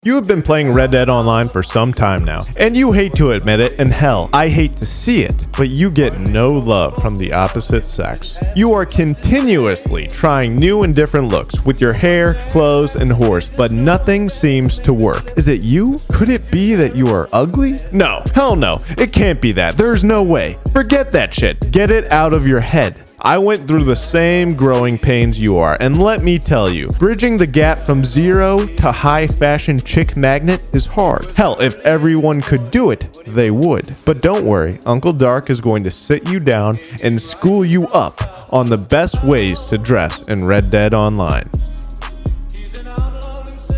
You have been playing Red Dead Online for some time now, and you hate to admit it, and hell, I hate to see it, but you get no love from the opposite sex. You are continuously trying new and different looks with your hair, clothes, and horse, but nothing seems to work. Is it you? Could it be that you are ugly? No, hell no, it can't be that. There's no way. Forget that shit. Get it out of your head. I went through the same growing pains you are, and let me tell you, bridging the gap from zero to high fashion chick magnet is hard. Hell, if everyone could do it, they would. But don't worry, Uncle Dark is going to sit you down and school you up on the best ways to dress in Red Dead Online.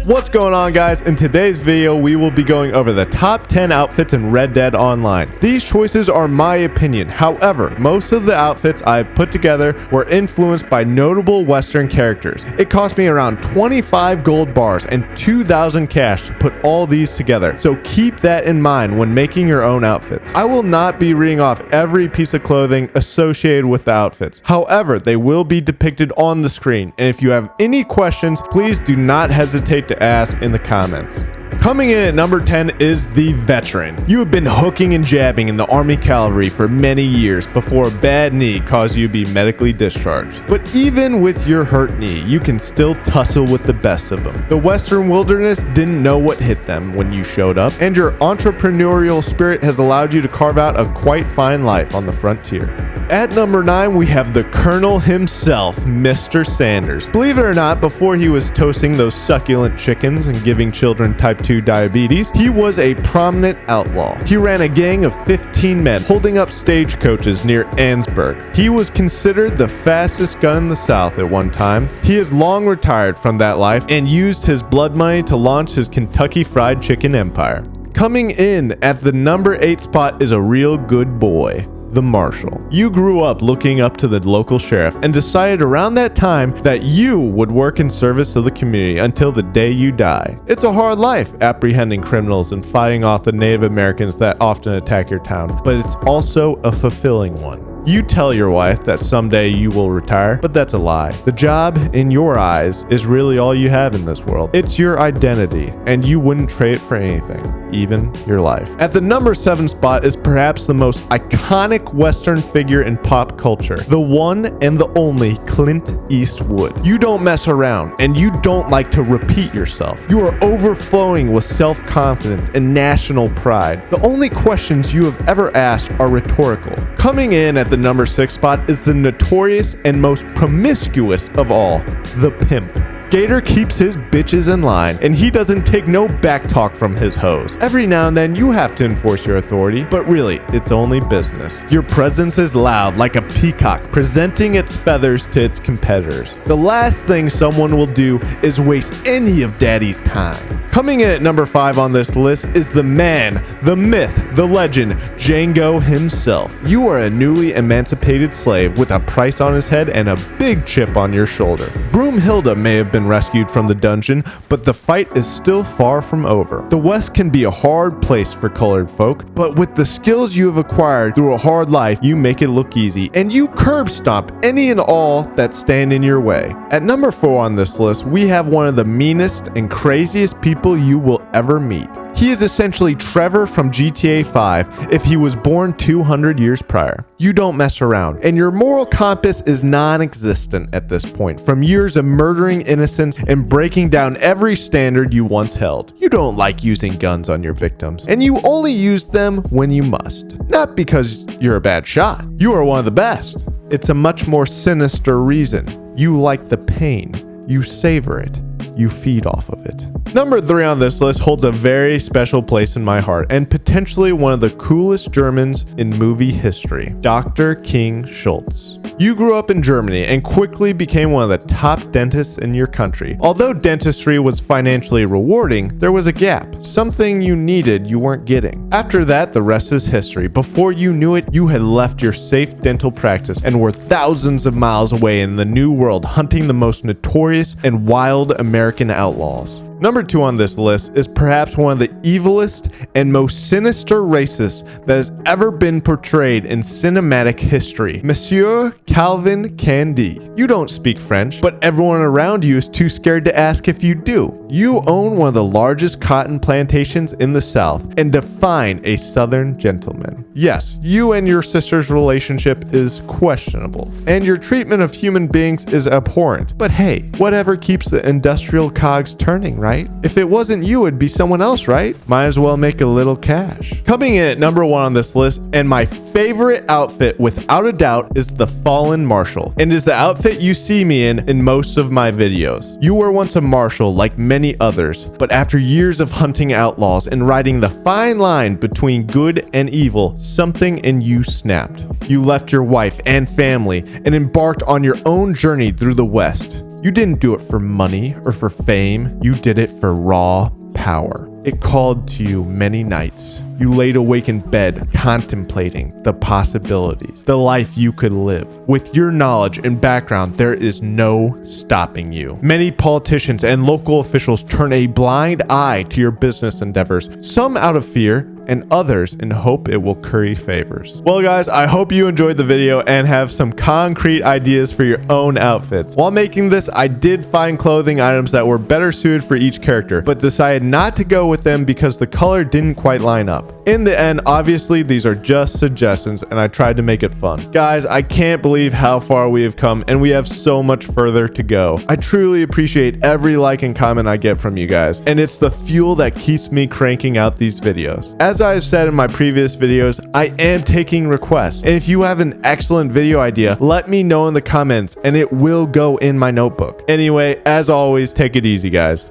What's going on, guys? In today's video, we will be going over the top 10 outfits in Red Dead Online. These choices are my opinion. However, most of the outfits I've put together were influenced by notable Western characters. It cost me around 25 gold bars and 2,000 cash to put all these together, so keep that in mind when making your own outfits. I will not be reading off every piece of clothing associated with the outfits. However, they will be depicted on the screen, and if you have any questions, please do not hesitate to ask in the comments. Coming in at number 10 is the Veteran. You have been hooking and jabbing in the Army Cavalry for many years before a bad knee caused you to be medically discharged. But even with your hurt knee, you can still tussle with the best of them. The Western wilderness didn't know what hit them when you showed up, and your entrepreneurial spirit has allowed you to carve out a quite fine life on the frontier. At number 9, we have the Colonel himself, Mr. Sanders. Believe it or not, before he was toasting those succulent chickens and giving children type 2 diabetes, he was a prominent outlaw. He ran a gang of 15 men holding up stagecoaches near Ansburg. He was considered the fastest gun in the South at one time. He has long retired from that life and used his blood money to launch his Kentucky Fried Chicken empire. Coming in at the number 8 spot is a real good boy, the Marshal. You grew up looking up to the local sheriff and decided around that time that you would work in service of the community until the day you die. It's a hard life apprehending criminals and fighting off the Native Americans that often attack your town, but it's also a fulfilling one. You tell your wife that someday you will retire, but that's a lie. The job, in your eyes, is really all you have in this world. It's your identity, and you wouldn't trade it for anything, even your life. At the number 7 spot is perhaps the most iconic Western figure in pop culture, the one and the only Clint Eastwood. You don't mess around, and you don't like to repeat yourself. You are overflowing with self-confidence and national pride. The only questions you have ever asked are rhetorical. Coming in at the number 6 spot is the notorious and most promiscuous of all, the Pimp. Gator keeps his bitches in line, and he doesn't take no back talk from his hoes. Every now and then you have to enforce your authority, but really, it's only business. Your presence is loud like a peacock presenting its feathers to its competitors. The last thing someone will do is waste any of daddy's time. Coming in at number 5 on this list is the man, the myth, the legend, Django himself. You are a newly emancipated slave with a price on his head and a big chip on your shoulder. Broomhilda may have been rescued from the dungeon, but the fight is still far from over. The West can be a hard place for colored folk, but with the skills you have acquired through a hard life, you make it look easy, and you curb stomp any and all that stand in your way. At number 4 on this list, we have one of the meanest and craziest people you will ever meet. He is essentially Trevor from GTA 5 if he was born 200 years prior. You don't mess around, and your moral compass is non-existent at this point from years of murdering innocents and breaking down every standard you once held. You don't like using guns on your victims, and you only use them when you must. Not because you're a bad shot. You are one of the best. It's a much more sinister reason. You like the pain. You savor it. You feed off of it. Number 3 on this list holds a very special place in my heart and potentially one of the coolest Germans in movie history, Dr. King Schultz. You grew up in Germany and quickly became one of the top dentists in your country. Although dentistry was financially rewarding, there was a gap. Something you needed you weren't getting. After that, the rest is history. Before you knew it, you had left your safe dental practice and were thousands of miles away in the new world hunting the most notorious and wild American outlaws. Number 2 on this list is perhaps one of the evilest and most sinister races that has ever been portrayed in cinematic history. Monsieur Calvin Candie. You don't speak French, but everyone around you is too scared to ask if you do. You own one of the largest cotton plantations in the South and define a Southern gentleman. Yes, you and your sister's relationship is questionable, and your treatment of human beings is abhorrent. But hey, whatever keeps the industrial cogs turning, right? If it wasn't you, it'd be someone else, right? Might as well make a little cash. Coming in at number 1 on this list, and my favorite outfit without a doubt, is the Fallen Marshal, and is the outfit you see me in most of my videos. You were once a marshal like many others, but after years of hunting outlaws and riding the fine line between good and evil, something in you snapped. You left your wife and family and embarked on your own journey through the West. You didn't do it for money or for fame. You did it for raw power. It called to you many nights. You laid awake in bed, contemplating the possibilities, the life you could live. With your knowledge and background, there is no stopping you. Many politicians and local officials turn a blind eye to your business endeavors, some out of fear, and others in hope it will curry favors. Well guys, I hope you enjoyed the video and have some concrete ideas for your own outfits. While making this, I did find clothing items that were better suited for each character, but decided not to go with them because the color didn't quite line up. In the end, obviously these are just suggestions and I tried to make it fun. Guys, I can't believe how far we have come and we have so much further to go. I truly appreciate every like and comment I get from you guys, and it's the fuel that keeps me cranking out these videos. As I have said in my previous videos, I am taking requests, and if you have an excellent video idea, let me know in the comments and it will go in my notebook. Anyway, as always, take it easy guys.